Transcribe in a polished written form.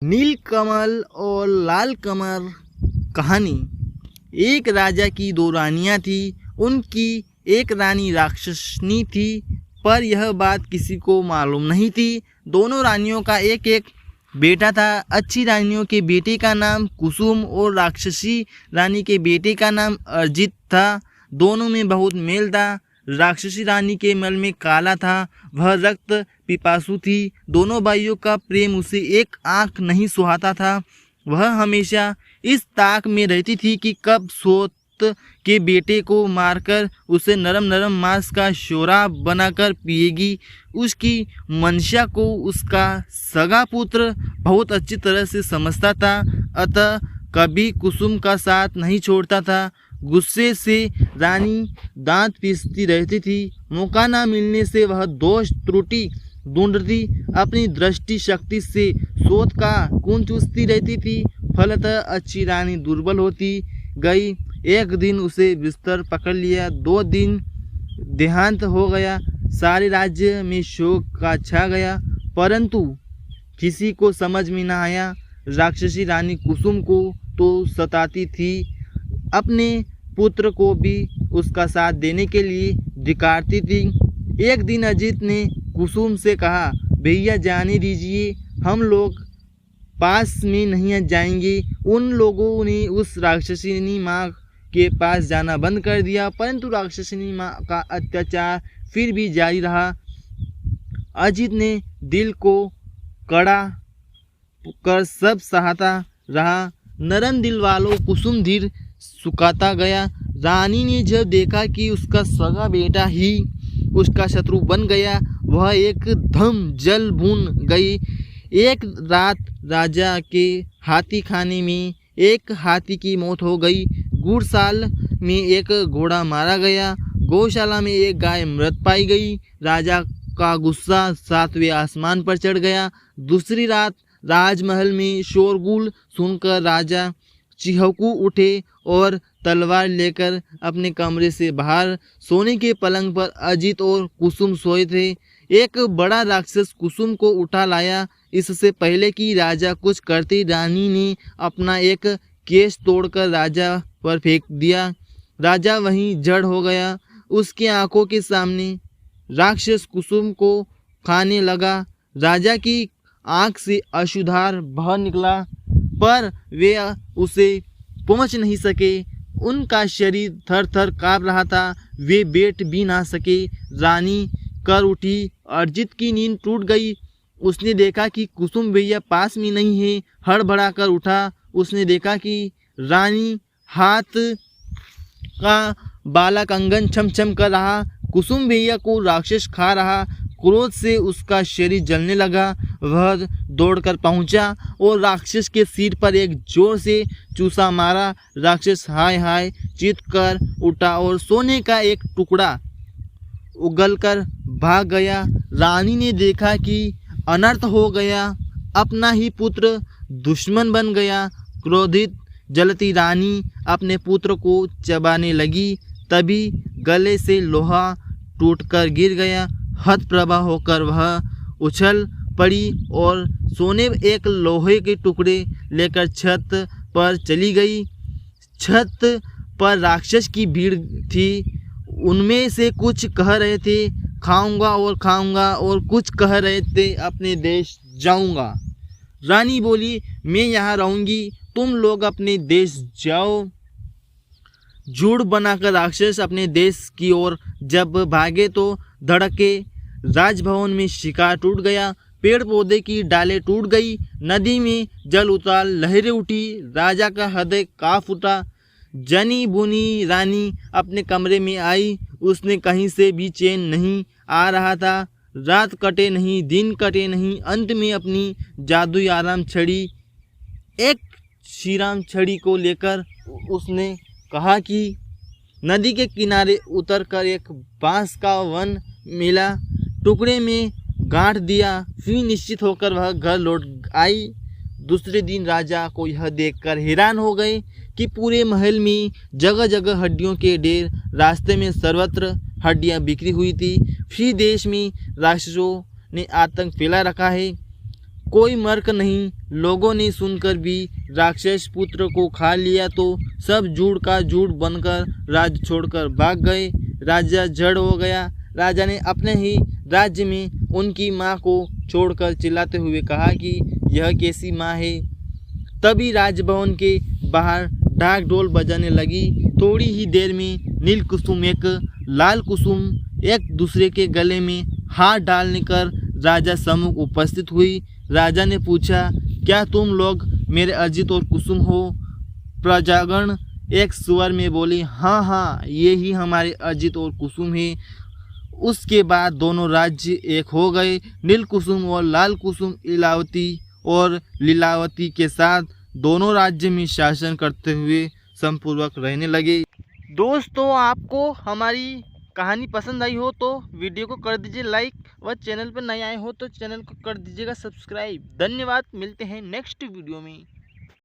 नील कमल और लाल कमल कहानी। एक राजा की दो रानियां थी। उनकी एक रानी राक्षसनी थी, पर यह बात किसी को मालूम नहीं थी। दोनों रानियों का एक एक बेटा था। अच्छी रानियों के बेटे का नाम कुसुम और राक्षसी रानी के बेटे का नाम अर्जित था। दोनों में बहुत मेल था। राक्षसी रानी के मल में काला था, वह रक्त पिपासु थी। दोनों भाइयों का प्रेम उसे एक आंख नहीं सुहाता था। वह हमेशा इस ताक में रहती थी कि कब सोत के बेटे को मारकर उसे नरम नरम मांस का शोराब बनाकर पिएगी। उसकी मंशा को उसका सगा पुत्र बहुत अच्छी तरह से समझता था, अतः कभी कुसुम का साथ नहीं छोड़ता था। गुस्से से रानी दांत पीसती रहती थी। मौका ना मिलने से वह दोष त्रुटि ढूंढती, अपनी दृष्टि शक्ति से सोत का खून चूसती रहती थी। फलतः अच्छी रानी दुर्बल होती गई। एक दिन उसे बिस्तर पकड़ लिया, 2 दिन देहांत हो गया। सारे राज्य में शोक का छा गया, परंतु किसी को समझ में न आया। राक्षसी रानी कुसुम को तो सताती थी, अपने पुत्र को भी उसका साथ देने के लिए धिक्कारती थी। एक दिन अजित ने कुसुम से कहा, भैया जाने दीजिए, हम लोग पास में नहीं जाएंगे। उन लोगों ने उस राक्षसिनी माँ के पास जाना बंद कर दिया, परंतु राक्षसिनी माँ का अत्याचार फिर भी जारी रहा। अजित ने दिल को कड़ा कर सब सहता रहा। नरम दिल वालों कुसुम धीर सुखाता गया। रानी ने जब देखा कि उसका सगा बेटा ही उसका शत्रु बन गया, वह एकदम जल भून गई। एक रात राजा के हाथी खाने में एक हाथी की मौत हो गई। गुड़साल में एक घोड़ा मारा गया। गौशाला में एक गाय मृत पाई गई। राजा का गुस्सा 7वें आसमान पर चढ़ गया। दूसरी रात राजमहल में शोरगुल सुनकर राजा चिहकू उठे और तलवार लेकर अपने कमरे से बाहर सोने के पलंग पर अजित और कुसुम सोए थे। एक बड़ा राक्षस कुसुम को उठा लाया। इससे पहले कि राजा कुछ करते, रानी ने अपना एक केश तोड़कर राजा पर फेंक दिया। राजा वहीं जड़ हो गया। उसकी आंखों के सामने राक्षस कुसुम को खाने लगा। राजा की आंख से अश्रुधार बह निकला, पर वे उसे पहुंच नहीं सके। उनका शरीर थर थर कांप रहा था। वे बैठ भी ना सके। रानी कर उठी। अर्जित की नींद टूट गई। उसने देखा कि कुसुम भैया पास में नहीं है। हड़बड़ा कर उठा। उसने देखा कि रानी हाथ का बाला कंगन छम छम कर रहा। कुसुम भैया को राक्षस खा रहा। क्रोध से उसका शरीर जलने लगा। वह दौड़कर पहुंचा और राक्षस के सिर पर एक जोर से चूसा मारा। राक्षस हाय हाय चीख कर उठा और सोने का एक टुकड़ा उगलकर भाग गया। रानी ने देखा कि अनर्थ हो गया। अपना ही पुत्र दुश्मन बन गया। क्रोधित जलती रानी अपने पुत्र को चबाने लगी। तभी गले से लोहा टूटकर गिर गया। हतप्रभा होकर वह उछल पड़ी और सोने एक लोहे के टुकड़े लेकर छत पर चली गई। छत पर राक्षस की भीड़ थी। उनमें से कुछ कह रहे थे खाऊंगा और कुछ कह रहे थे अपने देश जाऊंगा। रानी बोली, मैं यहाँ रहूंगी, तुम लोग अपने देश जाओ। झूठ बनाकर राक्षस अपने देश की ओर जब भागे तो धड़के राजभवन में शिकार टूट गया। पेड़ पौधे की डालें टूट गई। नदी में जल उतार लहरें उठी। राजा का हृदय कांप उठा। जनी बुनी रानी अपने कमरे में आई। उसने कहीं से भी चैन नहीं आ रहा था। रात कटे नहीं, दिन कटे नहीं। अंत में अपनी जादुई आराम छड़ी, एक श्रीराम छड़ी को लेकर उसने कहा कि नदी के किनारे उतरकर एक बांस का वन मिला, टुकड़े में गांठ दिया। फिर निश्चित होकर वह घर लौट आई। दूसरे दिन राजा को यह देखकर हैरान हो गए कि पूरे महल में जगह जगह हड्डियों के ढेर, रास्ते में सर्वत्र हड्डियां बिखरी हुई थी। फिर देश में राक्षसों ने आतंक फैला रखा है। कोई मर्क नहीं। लोगों ने सुनकर भी राक्षस पुत्र को खा लिया तो सब जूड़ का जूड़ बनकर राज्य छोड़कर भाग गए। राजा जड़ हो गया। राजा ने अपने ही राज्य में उनकी माँ को छोड़कर चिल्लाते हुए कहा कि यह कैसी माँ है। तभी राजभवन के बाहर ढाक ढोल बजाने लगी। थोड़ी ही देर में नील कुसुम एक लाल कुसुम एक दूसरे के गले में हाथ डालने कर राजा सम्मुख उपस्थित हुई। राजा ने पूछा, क्या तुम लोग मेरे अजित और कुसुम हो? प्रजागण एक स्वर में बोली, हाँ हाँ, ये ही हमारे अजित और कुसुम है। उसके बाद दोनों राज्य एक हो गए। नील कुसुम और लाल कुसुम इलावती और लीलावती के साथ दोनों राज्य में शासन करते हुए संपूर्वक रहने लगे। दोस्तों, आपको हमारी कहानी पसंद आई हो तो वीडियो को कर दीजिए लाइक, व चैनल पर नए आए हो तो चैनल को कर दीजिएगा सब्सक्राइब। धन्यवाद। मिलते हैं नेक्स्ट वीडियो में।